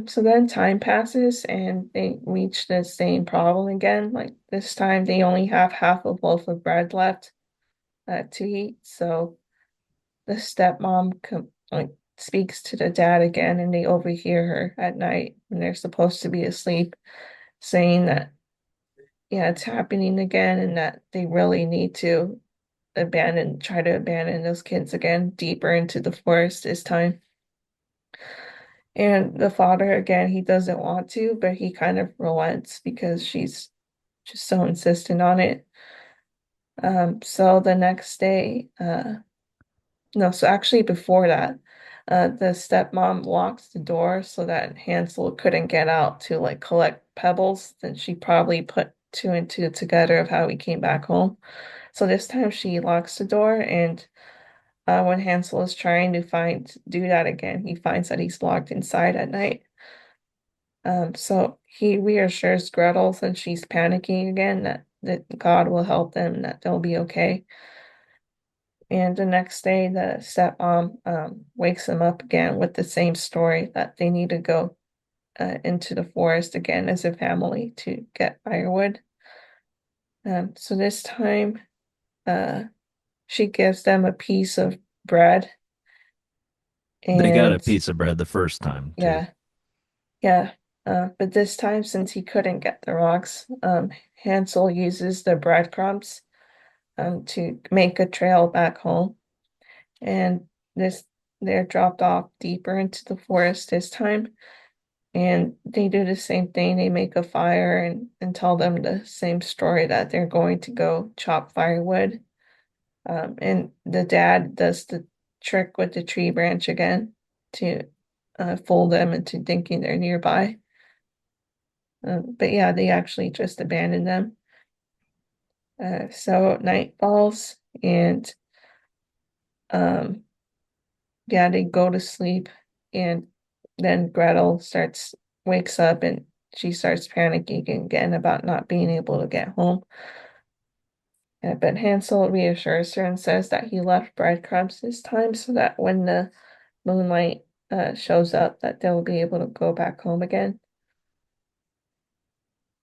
So then time passes and they reach the same problem again. Like this time they only have half a loaf of bread left to eat. So the stepmom like speaks to the dad again and they overhear her at night when they're supposed to be asleep, saying that yeah, it's happening again and that they really need to try to abandon those kids again deeper into the forest this time. And the father, again, he doesn't want to, but he kind of relents because she's just so insistent on it. So the next day, no, so actually before that, the stepmom locks the door so that Hansel couldn't get out to like collect pebbles. Then she probably put two and two together of how he came back home. So this time she locks the door, and when Hansel is trying to do that again, he finds that he's locked inside at night. So he reassures Gretel since she's panicking again that God will help them and that they'll be okay. And the next day, the stepmom wakes them up again with the same story that they need to go into the forest again as a family to get firewood. So this time, uh, she gives them a piece of bread, They got a and piece of bread the first time too. yeah, yeah. But this time, since he couldn't get the rocks, Hansel uses the breadcrumbs to make a trail back home. And this they're dropped off deeper into the forest this time. And they do the same thing. They make a fire and tell them the same story that they're going to go chop firewood. And the dad does the trick with the tree branch again to fool them into thinking they're nearby. But yeah, they actually just abandon them. So night falls and um, yeah, they go to sleep, and then wakes up, and she starts panicking again about not being able to get home. But Hansel reassures her and says that he left breadcrumbs this time so that when the moonlight shows up, that they'll be able to go back home again.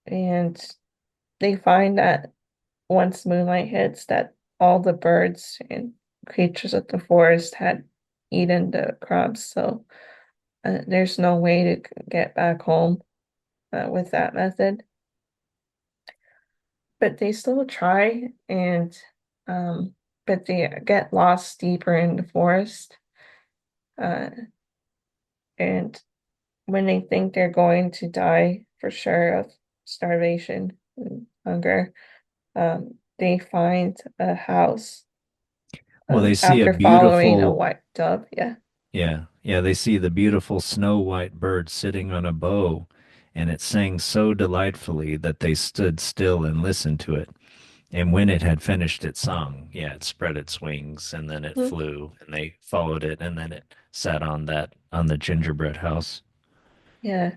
And they find that once moonlight hits, that all the birds and creatures of the forest had eaten the crumbs, so there's no way to get back home with that method. But they still try, and um, but they get lost deeper in the forest. Uh, and when they think they're going to die for sure of starvation and hunger, they find a house Well, they see a after following a beautiful, white dove. Yeah. yeah, they see the beautiful snow white bird sitting on a bough, and it sang so delightfully that they stood still and listened to it. And when it had finished its song, yeah, it spread its wings and then it Mhm. flew and they followed it and then it sat on the gingerbread house. Yeah.